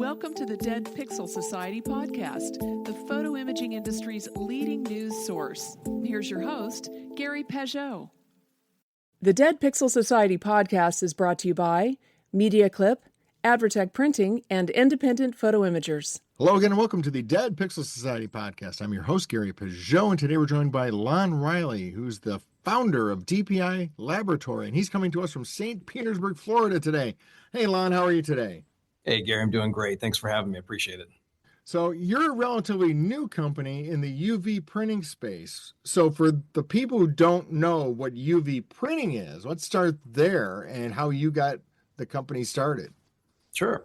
Welcome to the Dead Pixel Society podcast, the photo imaging industry's leading news source. Here's your host, Gary Peugeot. The Dead Pixel Society podcast is brought to you by Mediaclip, Advertech Printing, and Independent Photo Imagers. Hello again and welcome to the Dead Pixel Society podcast. I'm your host, Gary Peugeot, and today we're joined by Lon Riley, who's the founder of DPI Laboratory, and he's coming to us from St. Petersburg, Florida today. Hey, Lon, how are you today? Hey, Gary, I'm doing great. Thanks for having me. I appreciate it. So you're a relatively new company in the UV printing space. So for the people who don't know what UV printing is, let's start there and how you got the company started. Sure.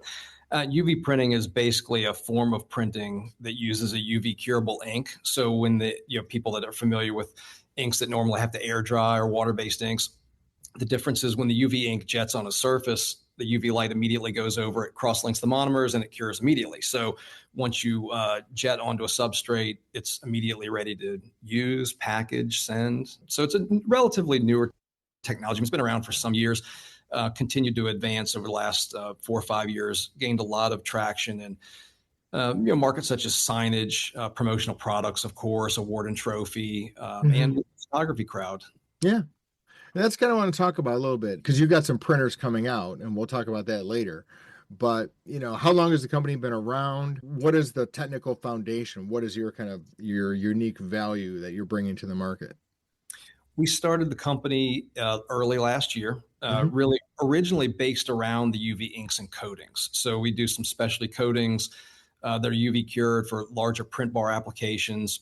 UV printing is basically a form of printing that uses a UV curable ink. So when people that are familiar with inks that normally have to air dry or water-based inks, the difference is when the UV ink jets on a surface, the UV light immediately goes over, it cross-links the monomers, and it cures immediately. So once you jet onto a substrate, it's immediately ready to use, package, send. So it's a relatively newer technology. It's been around for some years, continued to advance over the last 4 or 5 years, gained a lot of traction in markets such as signage, promotional products, of course, award and trophy, and the photography crowd. Yeah. And that's kind of what I want to talk about a little bit, because you've got some printers coming out, and we'll talk about that later. But, how long has the company been around? What is the technical foundation? What is your unique value that you're bringing to the market? We started the company early last year, really originally based around the UV inks and coatings. So we do some specialty coatings that are UV cured for larger print bar applications,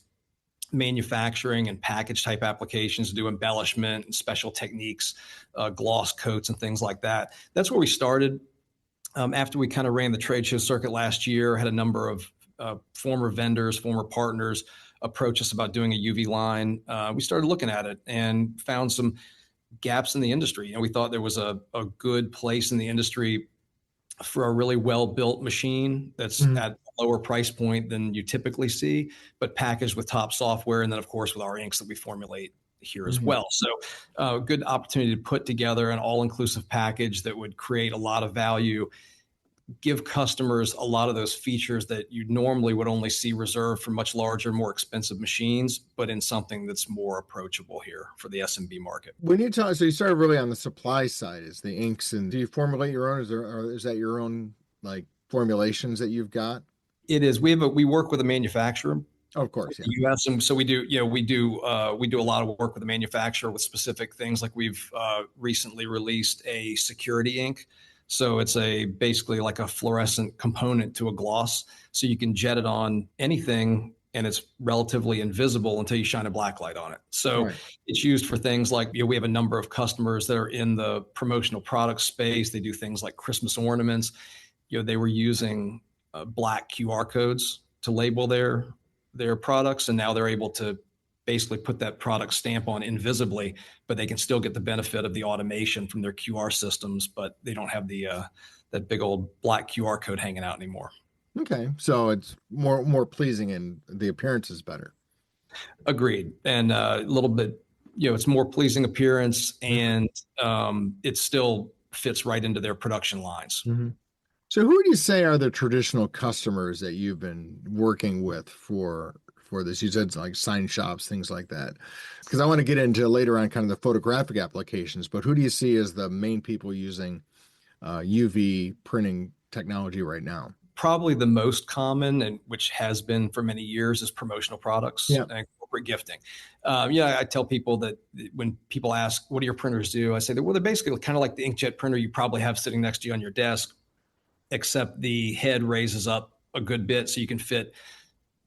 manufacturing and package type applications, do embellishment and special techniques, gloss coats and things like that. That's where we started. After we kind of ran the trade show circuit last year, had a number of former vendors, former partners approach us about doing a UV line. We started looking at it and found some gaps in the industry. We thought there was a good place in the industry for a really well-built machine that's at a lower price point than you typically see, but packaged with top software, and then, of course, with our inks that we formulate here as well. So good opportunity to put together an all-inclusive package that would create a lot of value, give customers a lot of those features that you normally would only see reserved for much larger, more expensive machines, but in something that's more approachable here for the SMB market. When you so you started really on the supply side, is the inks, and do you formulate your own? Is that your own formulations that you've got? It is. We work with a manufacturer. Of course, yeah. US, and so we do a lot of work with the manufacturer with specific things. Like we've recently released a security ink. So it's basically like a fluorescent component to a gloss. So you can jet it on anything and it's relatively invisible until you shine a black light on it. So It's used for things like, we have a number of customers that are in the promotional product space. They do things like Christmas ornaments. They were using black QR codes to label their products, and now they're able to basically put that product stamp on invisibly, but they can still get the benefit of the automation from their QR systems, but they don't have that big old black QR code hanging out anymore. Okay, so it's more pleasing and the appearance is better. Agreed, and a little bit, it's more pleasing appearance, and it still fits right into their production lines. So who do you say are the traditional customers that you've been working with for this? You said like sign shops, things like that. Because I want to get into later on kind of the photographic applications, but who do you see as the main people using UV printing technology right now? Probably the most common, and which has been for many years, is promotional products and corporate gifting. I tell people that when people ask, what do your printers do? I say that, well, they're basically kind of like the inkjet printer you probably have sitting next to you on your desk, except the head raises up a good bit so you can fit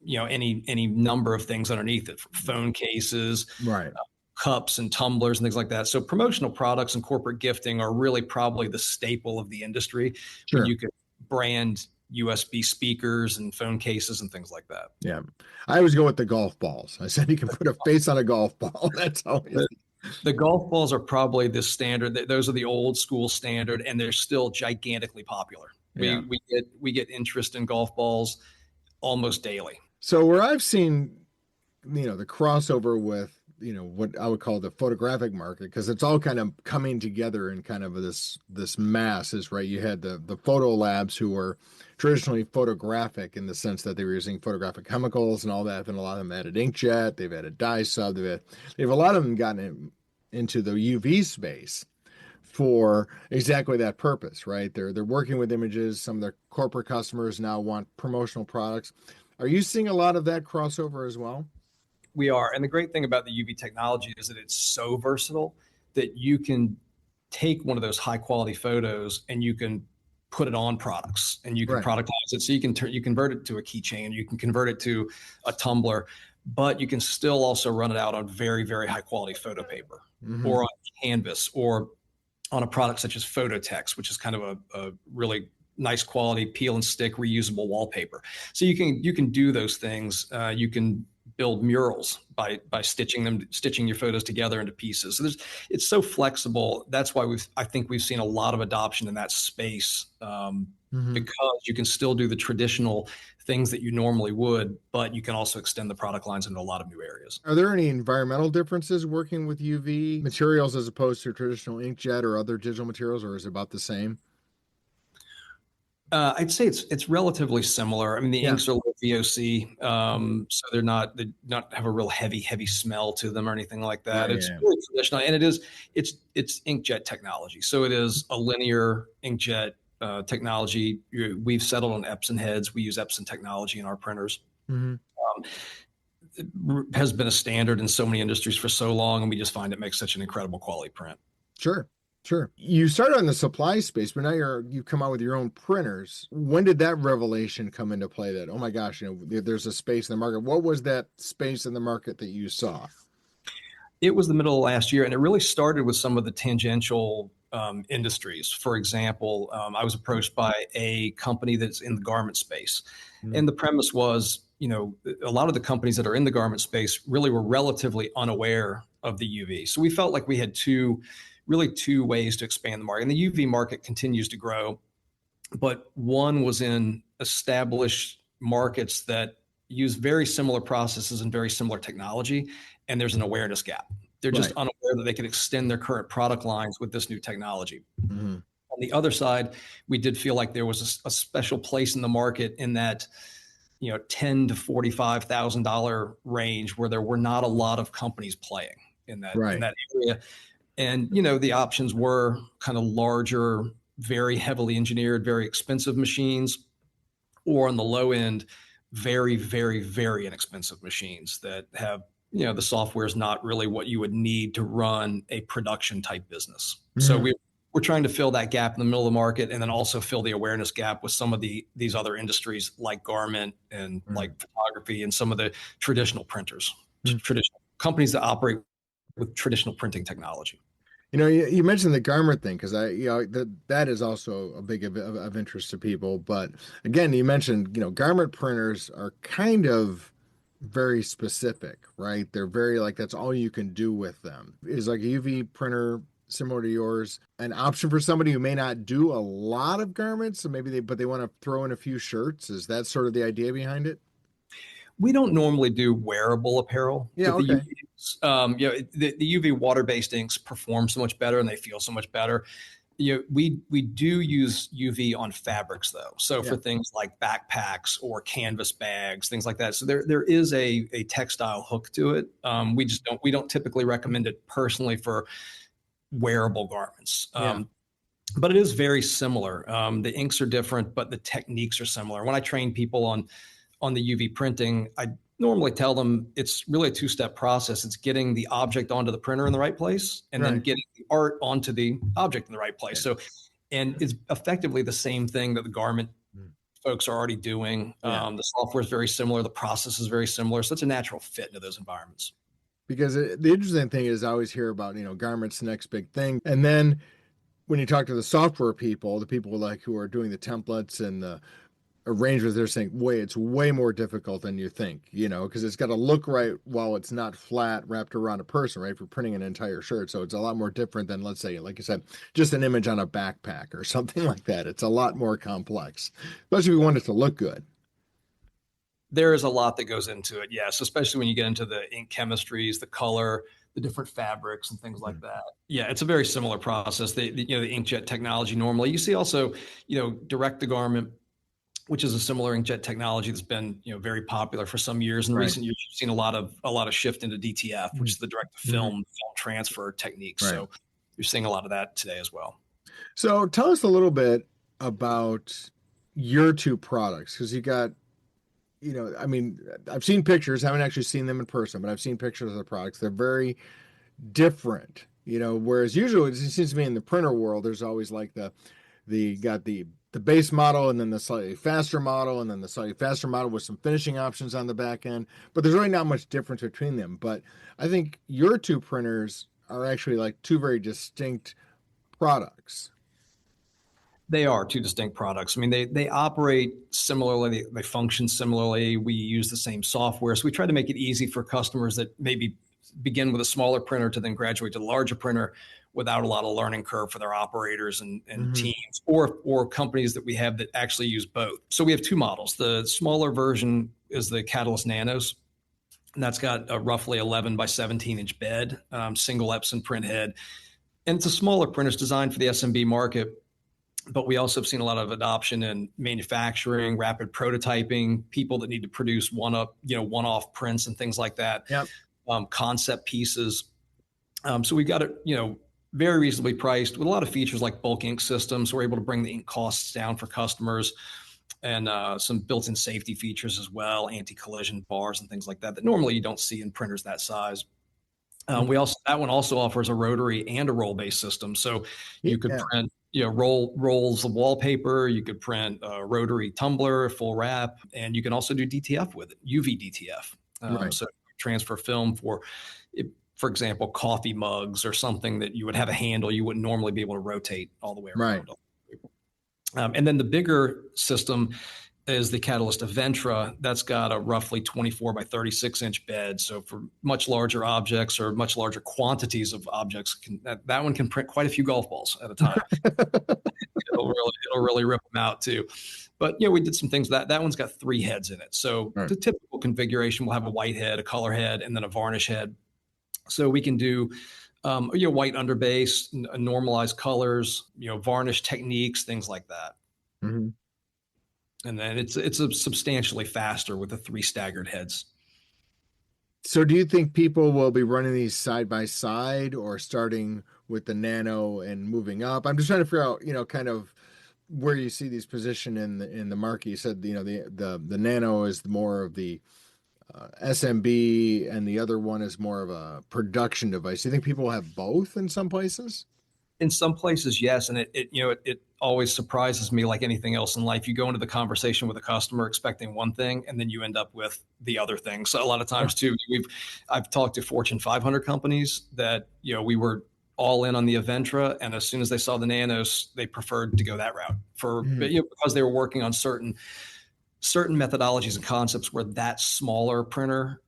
any number of things underneath it, from phone cases, cups and tumblers and things like that. So promotional products and corporate gifting are really probably the staple of the industry. When you could brand USB speakers and phone cases and things like that. Yeah. I always go with the golf balls. I said you can put a face on a golf ball. That's how it is. The golf balls are probably the standard. Those are the old school standard, and they're still gigantically popular. Yeah. We get interest in golf balls almost daily. So where I've seen, the crossover with what I would call the photographic market, because it's all kind of coming together in kind of this mass is right. You had the photo labs who were traditionally photographic in the sense that they were using photographic chemicals and all that, and a lot of them added inkjet, they've added dye sub, they've a lot of them gotten into the UV space for exactly that purpose, right? They're working with images. Some of their corporate customers now want promotional products. Are you seeing a lot of that crossover as well? We are. And the great thing about the UV technology is that it's so versatile that you can take one of those high quality photos and you can put it on products and you can Right. productize it. So you convert it to a keychain, you can convert it to a tumbler, but you can still also run it out on very, very high quality photo paper or on canvas or on a product such as Phototex, which is kind of a really nice quality peel and stick reusable wallpaper. So you can do those things. You can build murals by stitching your photos together into pieces. So it's so flexible. That's why I think we've seen a lot of adoption in that space, because you can still do the traditional things that you normally would, but you can also extend the product lines into a lot of new areas. Are there any environmental differences working with UV materials as opposed to traditional inkjet or other digital materials, or is it about the same? I'd say it's relatively similar. I mean, the inks are low VOC, so they not have a real heavy smell to them or anything like that. Right, It's really traditional, and it's inkjet technology. So it is a linear inkjet technology. We've settled on Epson heads. We use Epson technology in our printers. It has been a standard in so many industries for so long, and we just find it makes such an incredible quality print. Sure. You started on the supply space, but now you've come out with your own printers. When did that revelation come into play that, oh my gosh, there's a space in the market? What was that space in the market that you saw? It was the middle of last year, and it really started with some of the tangential industries. For example, I was approached by a company that's in the garment space. And the premise was, a lot of the companies that are in the garment space really were relatively unaware of the UV. So we felt like we had two ways to expand the market. And the UV market continues to grow, but one was in established markets that use very similar processes and very similar technology, and there's an awareness gap. They're just unaware that they can extend their current product lines with this new technology. On the other side, we did feel like there was a special place in the market in that $10,000 to $45,000 range where there were not a lot of companies playing in that area. And, the options were kind of larger, very heavily engineered, very expensive machines, or on the low end, very, very, very inexpensive machines that have, the software is not really what you would need to run a production type business. So we're trying to fill that gap in the middle of the market and then also fill the awareness gap with some of these other industries like garment and like photography and some of the traditional printers, traditional companies that operate with traditional printing technology. You mentioned the garment thing because that is also a big of interest to people. But again, you mentioned garment printers are kind of very specific, right? They're very that's all you can do with them. Is like a UV printer similar to yours an option for somebody who may not do a lot of garments, so maybe they want to throw in a few shirts? Is that sort of the idea behind it? We don't normally do wearable apparel. Yeah, with okay. The UV inks. The UV water-based inks perform so much better and they feel so much better. We do use UV on fabrics though. So for things like backpacks or canvas bags, things like that. So there is a textile hook to it. We don't typically recommend it personally for wearable garments. But it is very similar. The inks are different, but the techniques are similar. When I train people on the UV printing, I normally tell them it's really a two-step process. It's getting the object onto the printer in the right place and then getting the art onto the object in the right place. So, and it's effectively the same thing that the garment folks are already doing. The software is very similar. The process is very similar. So it's a natural fit into those environments. Because the interesting thing is I always hear about, garments, the next big thing. And then when you talk to the software people, the people who are doing the templates and the arrangements, they're saying, it's way more difficult than you think, because it's got to look right while it's not flat wrapped around a person, right? For printing an entire shirt. So it's a lot more different than, let's say, like you said, just an image on a backpack or something like that. It's a lot more complex, especially if we want it to look good. There is a lot that goes into it, yes, especially when you get into the ink chemistries, the color, the different fabrics and things like that. Yeah, it's a very similar process. The inkjet technology normally. You see also, direct to garment, which is a similar inkjet technology that's been, very popular for some years. In recent years, you've seen a lot of shift into DTF, which is the direct to film transfer techniques. So you're seeing a lot of that today as well. So tell us a little bit about your two products, because you got, I mean, I've seen pictures, haven't actually seen them in person, but I've seen pictures of the products. They're very different, whereas usually it seems to me in the printer world, there's always like the base model and then the slightly faster model and then the slightly faster model with some finishing options on the back end, but there's really not much difference between them. But I think your two printers are actually like two very distinct products. They are two distinct products. I mean, they operate similarly, they function similarly. We use the same software. So we try to make it easy for customers that maybe begin with a smaller printer to then graduate to a larger printer without a lot of learning curve for their operators and teams, or companies that we have that actually use both. So we have two models. The smaller version is the Catalyst Nanos, and that's got a roughly 11 by 17 inch bed, single Epson printhead. And it's a smaller printer. It's designed for the SMB market. But we also have seen a lot of adoption in manufacturing, rapid prototyping, people that need to produce one-off prints and things like that. Yep. Concept pieces. So we've got it, very reasonably priced with a lot of features like bulk ink systems. So we're able to bring the ink costs down for customers, and some built-in safety features as well, anti-collision bars and things like that normally you don't see in printers that size. That one also offers a rotary and a roll-based system. So you could print, rolls of wallpaper, you could print a rotary tumbler, full wrap, and you can also do DTF with it, UV DTF. So transfer film for example, coffee mugs or something that you would have a handle you wouldn't normally be able to rotate all the way around. And then the bigger system is the Catalyst Aventra. That's got a roughly 24 by 36 inch bed. So for much larger objects or much larger quantities of objects, that one can print quite a few golf balls at a time. It'll really rip them out too. But we did some things that one's got 3 heads in it. So the typical configuration will have a white head, a color head, and then a varnish head. So we can do white underbase, normalized colors, varnish techniques, things like that. And then it's a substantially faster with the 3 staggered heads. So do you think people will be running these side by side or starting with the Nano and moving up? I'm just trying to figure out, kind of where you see these positioned in the market. You said, the Nano is more of the SMB and the other one is more of a production device. Do you think people will have both in some places? In some places, yes. And it always surprises me, like anything else in life. You go into the conversation with a customer expecting one thing, and then you end up with the other thing. So a lot of times too, I've talked to Fortune 500 companies that, we were all in on the Aventra, and as soon as they saw the Nanos, they preferred to go that route because they were working on certain methodologies and concepts where that smaller printer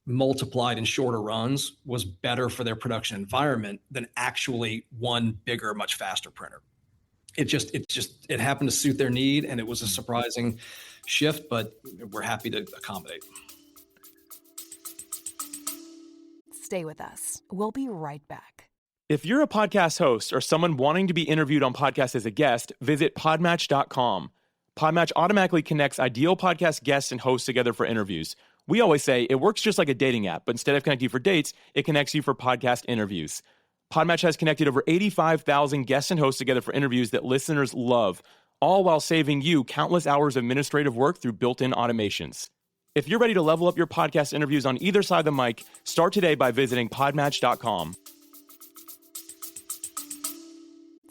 multiplied in shorter runs was better for their production environment than actually one bigger, much faster printer. It happened to suit their need, and it was a surprising shift, but we're happy to accommodate. Stay with us. We'll be right back. If you're a podcast host or someone wanting to be interviewed on podcasts as a guest, visit podmatch.com. Podmatch automatically connects ideal podcast guests and hosts together for interviews. We always say it works just like a dating app, but instead of connecting you for dates, it connects you for podcast interviews. Podmatch has connected over 85,000 guests and hosts together for interviews that listeners love, all while saving you countless hours of administrative work through built-in automations. If you're ready to level up your podcast interviews on either side of the mic, start today by visiting podmatch.com.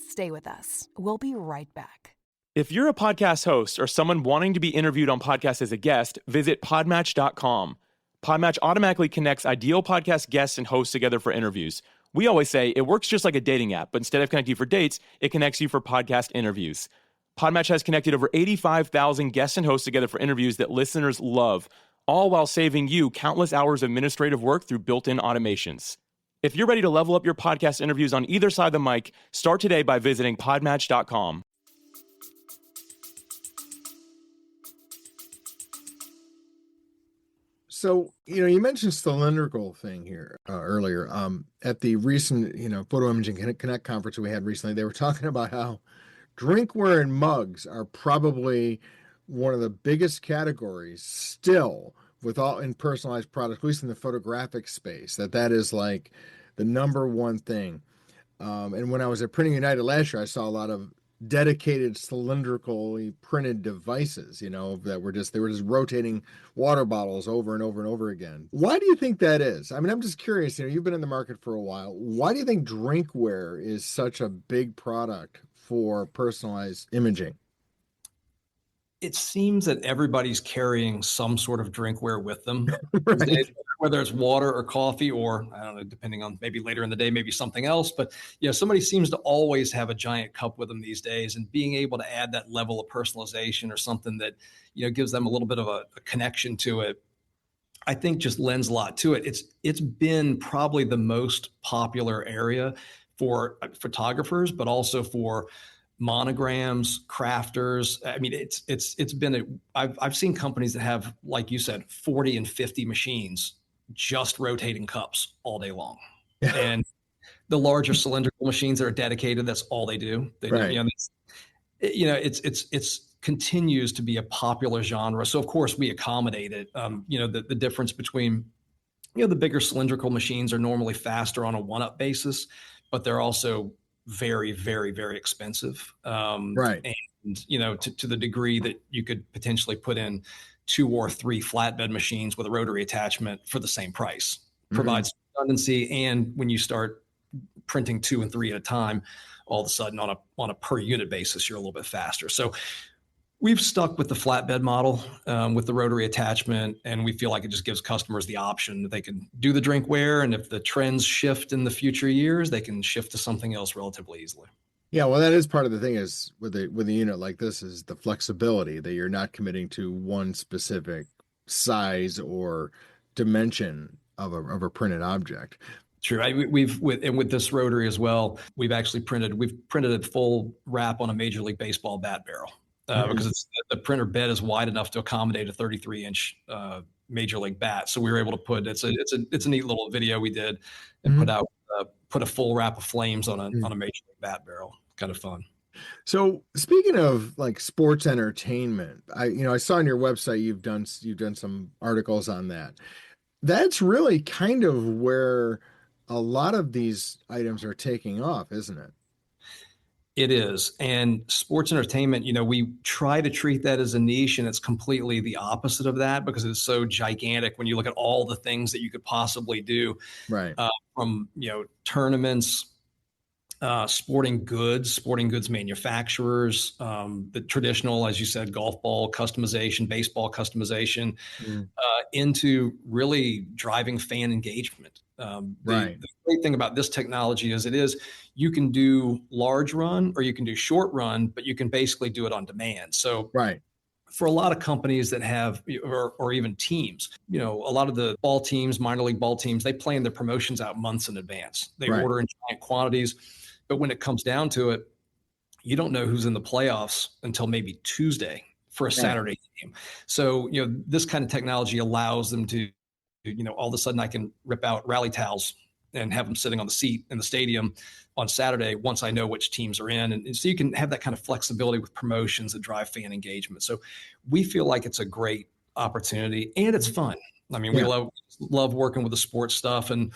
Stay with us. We'll be right back. If you're a podcast host or someone wanting to be interviewed on podcasts as a guest, visit podmatch.com. Podmatch automatically connects ideal podcast guests and hosts together for interviews. We always say it works just like a dating app, but instead of connecting you for dates, it connects you for podcast interviews. Podmatch has connected over 85,000 guests and hosts together for interviews that listeners love, all while saving you countless hours of administrative work through built-in automations. If you're ready to level up your podcast interviews on either side of the mic, start today by visiting podmatch.com. So, you mentioned cylindrical thing here earlier. At the recent, Photo Imaging Connect conference we had recently, they were talking about how drinkware and mugs are probably one of the biggest categories still with all in personalized products, at least in the photographic space, that is like the number one thing. And when I was at Printing United last year, I saw a lot of dedicated cylindrically printed devices, that were just rotating water bottles over and over and over again. Why do you think that is? I mean, I'm just curious, you've been in the market for a while. Why do you think drinkware is such a big product for personalized imaging? It seems that everybody's carrying some sort of drinkware with them, Right. whether it's water or coffee, or I don't know, depending on maybe later in the day, maybe something else. But somebody seems to always have a giant cup with them these days, and being able to add that level of personalization or something that gives them a little bit of a connection to it, I think just lends a lot to it. It's been probably the most popular area for photographers, but also for monograms, crafters. I mean, it's been I've seen companies that have, like you said, 40 and 50 machines just rotating cups all day long. Yeah. And the larger cylindrical machines that are dedicated, that's all they do. Right. It's continues to be a popular genre. So of course we accommodate it. The difference between, the bigger cylindrical machines are normally faster on a one-up basis, but they're also very, very, very expensive. Right. And, to the degree that you could potentially put in 2 or 3 flatbed machines with a rotary attachment for the same price, provides redundancy. And when you start printing 2 and 3 at a time, all of a sudden on a per unit basis, you're a little bit faster. So we've stuck with the flatbed model with the rotary attachment, and we feel like it just gives customers the option that they can do the drinkware, and if the trends shift in the future years, they can shift to something else relatively easily. Yeah, well, that is part of the thing is with a unit like this is the flexibility that you're not committing to one specific size or dimension of a printed object. True. With this rotary as well, we've printed a full wrap on a Major League Baseball bat barrel. Because the printer bed is wide enough to accommodate a 33-inch Major League bat. So we were able to put it's a neat little video we did and put a full wrap of flames on a Major League bat barrel. Kind of fun. So speaking of like sports entertainment, I saw on your website you've done some articles on that. That's really kind of where a lot of these items are taking off, isn't it? It is. And sports entertainment, we try to treat that as a niche, and it's completely the opposite of that because it's so gigantic when you look at all the things that you could possibly do. Right. From, tournaments, sporting goods manufacturers, the traditional, as you said, golf ball customization, baseball customization, into really driving fan engagement. Right. The great thing about this technology is you can do large run or you can do short run, but you can basically do it on demand. So right. For a lot of companies that have, or even teams, a lot of the ball teams, minor league ball teams, they plan their promotions out months in advance. They order in giant quantities, but when it comes down to it, you don't know who's in the playoffs until maybe Tuesday for a Saturday game. So, this kind of technology allows them to, all of a sudden I can rip out rally towels and have them sitting on the seat in the stadium on Saturday once I know which teams are in. And so you can have that kind of flexibility with promotions that drive fan engagement. So we feel like it's a great opportunity and it's fun. I mean, we love working with the sports stuff, and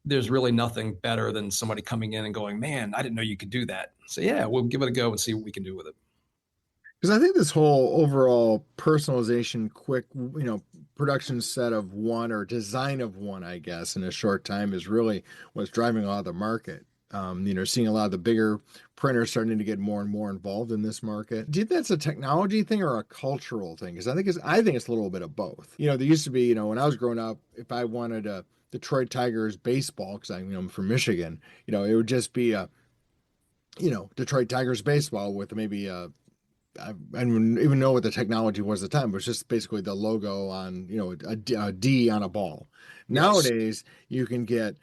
there's really nothing better than somebody coming in and going, man, I didn't know you could do that. So yeah, we'll give it a go and see what we can do with it. Because I think this whole overall personalization, quick, production set of one or design of one, I guess, in a short time is really what's driving a lot of the market. Seeing a lot of the bigger printers starting to get more and more involved in this market. Do you think that's a technology thing or a cultural thing? Because I think it's a little bit of both. There used to be, when I was growing up, if I wanted a Detroit Tigers baseball, because I'm from Michigan, it would just be a, Detroit Tigers baseball with maybe I didn't even know what the technology was at the time, but it's just basically the logo on, a D on a ball. Yes. Nowadays, you can get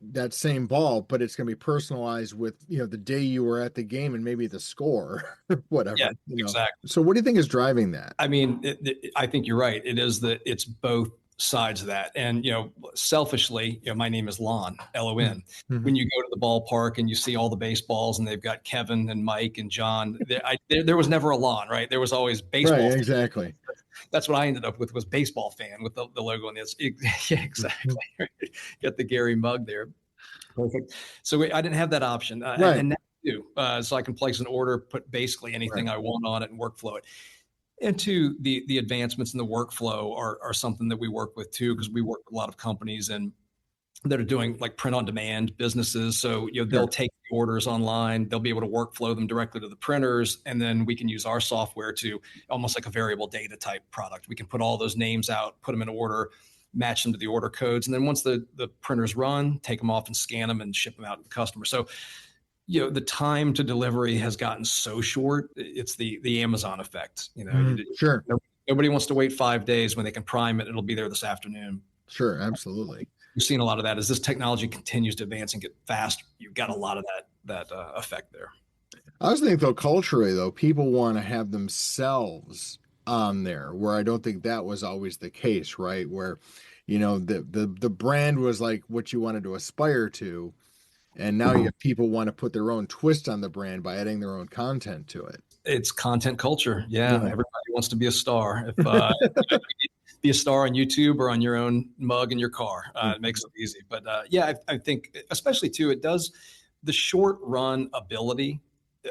that same ball, but it's going to be personalized with, the day you were at the game and maybe the score, whatever. Yeah, exactly. So what do you think is driving that? I mean, I think you're right. It's both sides of that. And, selfishly, my name is Lon, Lon. Mhm. When you go to the ballpark and you see all the baseballs and they've got Kevin and Mike and John, there was never a Lon, right? There was always baseball. Right, fan. exactly. That's what I ended up with, was baseball fan with the logo on this. Yeah, exactly. Get the Gary mug there. Perfect. So I didn't have that option. Right. And now I do. So I can place an order, put basically anything I want on it and workflow it. And two, the advancements in the workflow are something that we work with too, because we work with a lot of companies and that are doing like print on demand businesses. So, they'll take the orders online, they'll be able to workflow them directly to the printers. And then we can use our software to almost like a variable data type product. We can put all those names out, put them in order, match them to the order codes. And then once the printers run, take them off and scan them and ship them out to the customer. So, the time to delivery has gotten so short. It's the Amazon effect. Sure. Nobody wants to wait 5 days when they can prime it. It'll be there this afternoon. Sure. Absolutely. We've seen a lot of that as this technology continues to advance and get fast. You've got a lot of that effect there. I was thinking though, culturally though, people want to have themselves on there, where I don't think that was always the case, right? Where, the brand was like what you wanted to aspire to. And now you have people want to put their own twist on the brand by adding their own content to it. It's content culture. Yeah. Everybody wants to be a star. If be a star on YouTube or on your own mug in your car, it makes it easy. But I think especially too, it does the short run ability,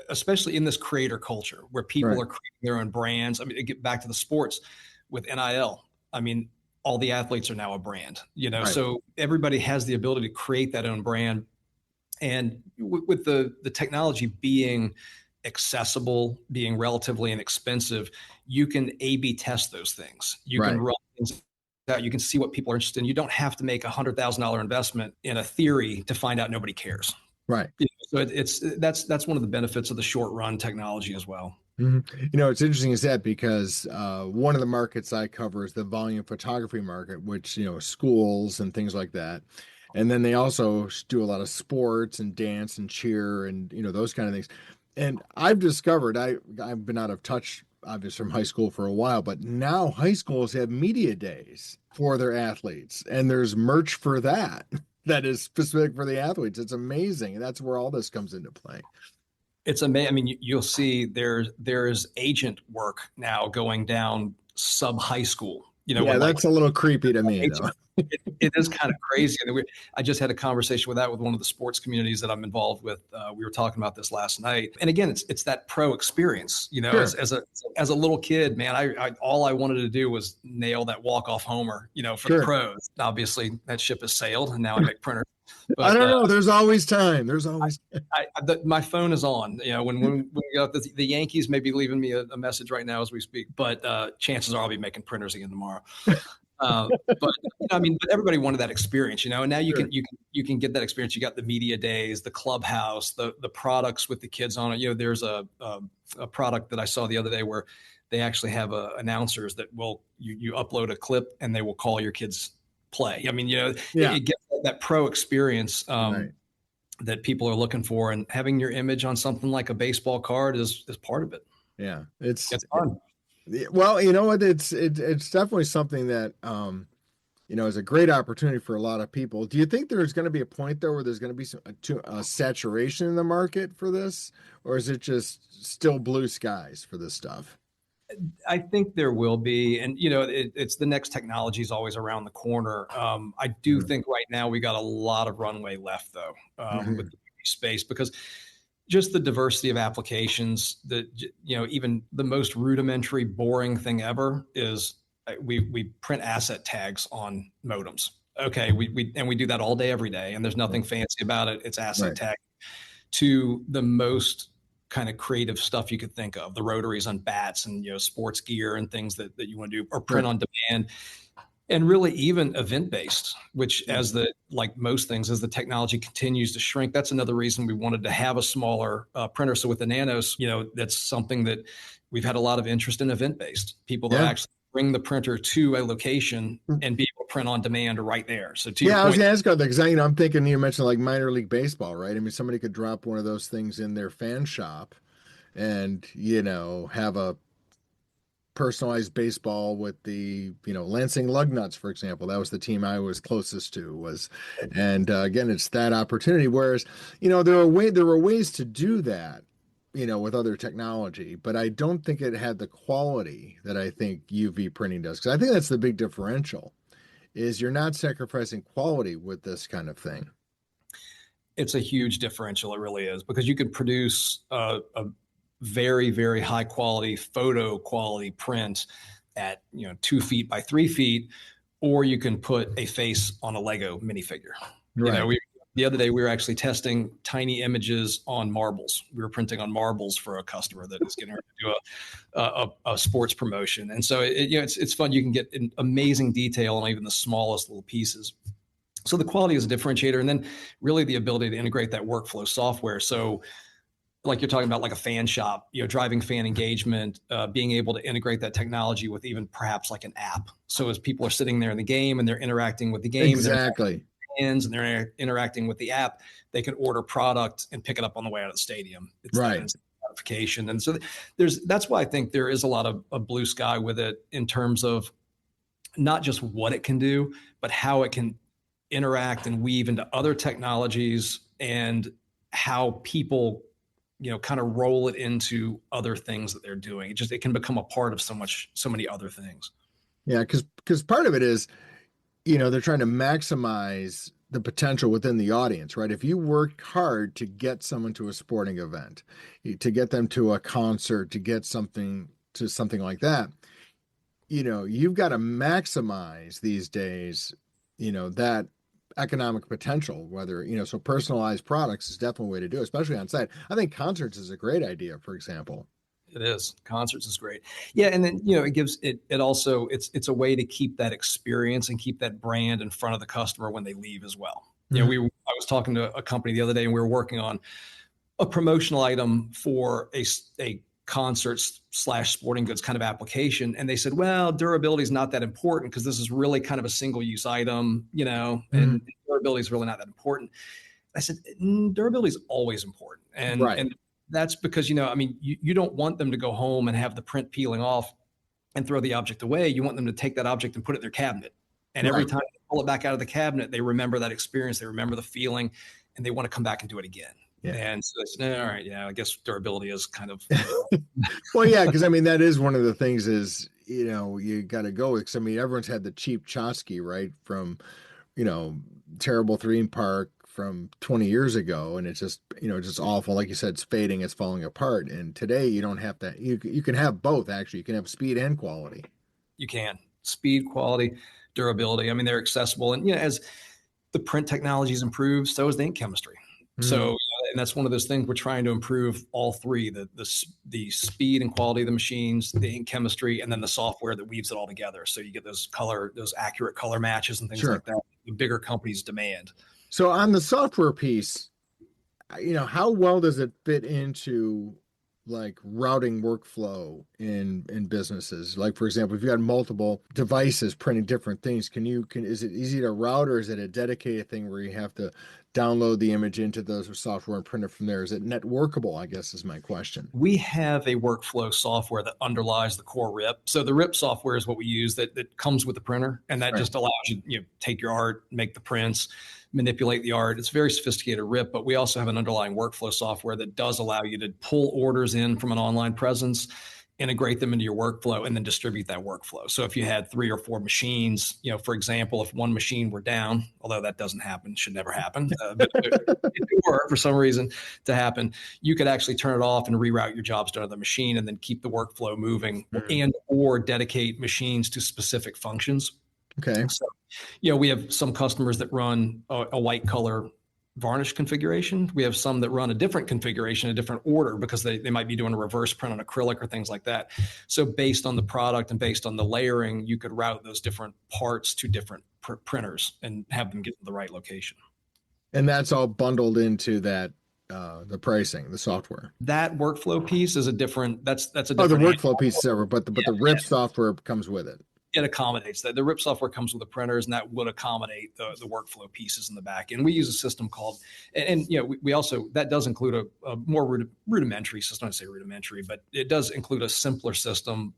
especially in this creator culture where people are creating their own brands. I mean, get back to the sports with NIL. I mean, all the athletes are now a brand, so everybody has the ability to create that own brand. And with the technology being accessible, being relatively inexpensive, you can A/B test those things. You can run things out. You can see what people are interested in. You don't have to make $100,000 investment in a theory to find out nobody cares. Right. So that's one of the benefits of the short run technology as well. Mm-hmm. It's interesting is that because one of the markets I cover is the volume photography market, which, schools and things like that. And then they also do a lot of sports and dance and cheer and, those kind of things. And I've discovered, I've been out of touch, obviously, from high school for a while, but now high schools have media days for their athletes. And there's merch for that is specific for the athletes. It's amazing. And that's where all this comes into play. It's amazing. I mean, you'll see there's agent work now going down sub high school. That's a little creepy to me, though. It is kind of crazy. I just had a conversation with one of the sports communities that I'm involved with. We were talking about this last night. And again, it's that pro experience, sure. as a little kid, man, I all I wanted to do was nail that walk-off homer, for sure. The pros. Obviously that ship has sailed and now I make printers. But, I don't know. There's always time. My phone is on. When we got the Yankees may be leaving me a message right now as we speak, but chances are I'll be making printers again tomorrow. But everybody wanted that experience, and now you can get that experience. You got the media days, the clubhouse, the products with the kids on it. There's a product that I saw the other day where they actually have announcers that will you upload a clip and they will call your kids play. I mean, it gets that pro experience that people are looking for, and having your image on something like a baseball card is part of it. Yeah, it's fun. Well, you know what? It's definitely something that is a great opportunity for a lot of people. Do you think there's going to be a point though where there's going to be a saturation in the market for this, or is it just still blue skies for this stuff? I think there will be, and it's the next technology is always around the corner. I do think right now we got a lot of runway left though with the space, because just the diversity of applications that, even the most rudimentary, boring thing ever is we print asset tags on modems. Okay. We do that all day, every day. And there's nothing fancy about it. It's asset tag to the most kind of creative stuff you could think of, the rotaries on bats and, sports gear and things that you want to do, or print on demand. And really even event-based, which like most things, as the technology continues to shrink, that's another reason we wanted to have a smaller printer. So with the Nanos, that's something that we've had a lot of interest in, event-based. People that actually bring the printer to a location and be able to print on demand right there. So to your point, I was going to ask about that because I'm thinking you mentioned like minor league baseball, right? I mean, somebody could drop one of those things in their fan shop and, have a personalized baseball with the, Lansing Lugnuts, for example. That was the team I was closest to and again, it's that opportunity. Whereas, there were ways to do that, with other technology, but I don't think it had the quality that I think UV printing does. Because I think that's the big differential, is you're not sacrificing quality with this kind of thing. It's a huge differential. It really is, because you could produce a very, very high quality photo quality print at 2 feet by 3 feet, or you can put a face on a Lego minifigure. Right. The other day we were actually testing tiny images on marbles. We were printing on marbles for a customer that is getting ready to do a sports promotion, and so it's fun. You can get an amazing detail on even the smallest little pieces. So the quality is a differentiator, and then really the ability to integrate that workflow software. So, like you're talking about, like a fan shop, driving fan engagement, being able to integrate that technology with even perhaps like an app. So as people are sitting there in the game and they're interacting with the game, exactly. and they're interacting with the app, they can order product and pick it up on the way out of the stadium. It's right. That notification. And so that's why I think there is a lot of blue sky with it, in terms of not just what it can do, but how it can interact and weave into other technologies, and how people, kind of roll it into other things that they're doing. It can become a part of so many other things. Yeah. Cause part of it is, they're trying to maximize the potential within the audience, right? If you work hard to get someone to a sporting event, to get them to a concert, to get something like that, you've got to maximize these days, that economic potential, whether, so personalized products is definitely a way to do it, especially on site. I think concerts is a great idea, for example. It is. Concerts is great. Yeah. And then, it gives it also, it's a way to keep that experience and keep that brand in front of the customer when they leave as well. Mm-hmm. I was talking to a company the other day, and we were working on a promotional item for a concert/sporting goods kind of application. And they said, well, durability is not that important, because this is really kind of a single use item, and durability is really not that important. I said, durability is always important. And, right. and that's because, you don't want them to go home and have the print peeling off and throw the object away. You want them to take that object and put it in their cabinet. And every time they pull it back out of the cabinet, they remember that experience, they remember the feeling, and they want to come back and do it again. Yeah. And so they said, all right, yeah, I guess durability is kind of. Well, yeah, because that is one of the things is, you got to go with, everyone's had the cheap tchotchke, right? From, terrible theme park from 20 years ago, and it's just just awful. Like you said, it's fading, it's falling apart. And today you don't have that. You can have both, actually. You can have speed and quality. You can speed, quality, durability. they're accessible, and as the print technologies improve, so is the ink chemistry. So, and that's one of those things we're trying to improve, all three: the speed and quality of the machines, the ink chemistry, and then the software that weaves it all together. So you get those accurate color matches and things like that. The bigger companies demand. So on the software piece, how well does it fit into like routing workflow in businesses? Like, for example, if you had multiple devices printing different things, is it easy to route, or is it a dedicated thing where you have to download the image into the software and print it from there? Is it networkable, I guess, is my question. We have a workflow software that underlies the core RIP. So the RIP software is what we use that comes with the printer, and that just allows you, take your art, make the prints, manipulate the art. It's very sophisticated RIP, but we also have an underlying workflow software that does allow you to pull orders in from an online presence, integrate them into your workflow, and then distribute that workflow. So if you had 3 or 4 machines, for example, if one machine were down, although that doesn't happen, should never happen, but if it were for some reason to happen, you could actually turn it off and reroute your jobs to another machine, and then keep the workflow moving, and or dedicate machines to specific functions. Okay. So, we have some customers that run a white color varnish configuration. We have some that run a different configuration, a different order, because they might be doing a reverse print on acrylic or things like that. So based on the product and based on the layering, you could route those different parts to different printers and have them get to the right location. And that's all bundled into that, the pricing, the software. That workflow piece is a different, that's a different. Oh, the workflow piece is separate, but the RIP software comes with it. It accommodates that. The RIP software comes with the printers, and that would accommodate the workflow pieces in the back. And we use a system called, we also, that does include a more rudimentary system. I don't say rudimentary, but it does include a simpler system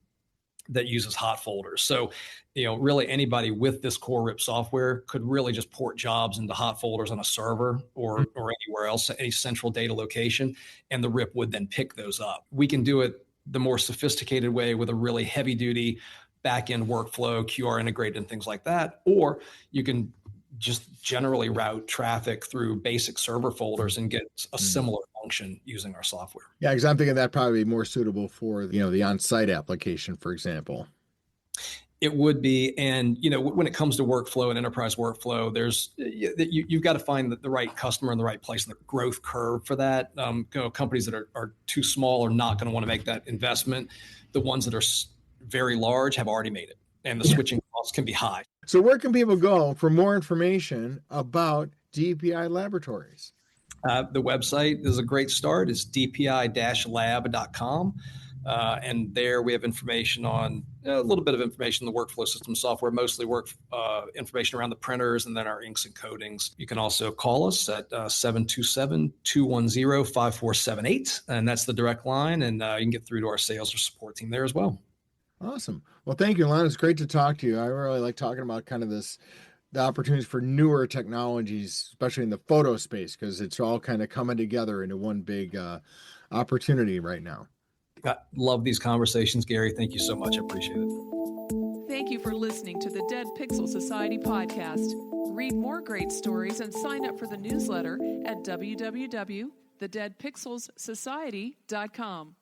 that uses hot folders. So, really anybody with this core RIP software could really just port jobs into hot folders on a server or anywhere else, any central data location, and the RIP would then pick those up. We can do it the more sophisticated way with a really heavy duty back-end workflow, QR integrated and things like that. Or you can just generally route traffic through basic server folders and get a similar function using our software. Yeah, because I'm thinking that probably be more suitable for, the on-site application, for example. It would be. And, when it comes to workflow and enterprise workflow, you've got to find the right customer in the right place, and the growth curve for that. Companies that are too small are not going to want to make that investment. The ones that are very large have already made it, and the switching costs can be high. So where can people go for more information about DPI Laboratories? The website is a great start. It's dpi-lab.com. And there we have information on a little bit of information on the workflow system software, mostly information around the printers and then our inks and coatings. You can also call us at 727-210-5478. And that's the direct line. And you can get through to our sales or support team there as well. Awesome. Well, thank you, Lon. It's great to talk to you. I really like talking about kind of the opportunities for newer technologies, especially in the photo space, because it's all kind of coming together into one big opportunity right now. I love these conversations, Gary. Thank you so much. I appreciate it. Thank you for listening to the Dead Pixel Society podcast. Read more great stories and sign up for the newsletter at www.thedeadpixelssociety.com.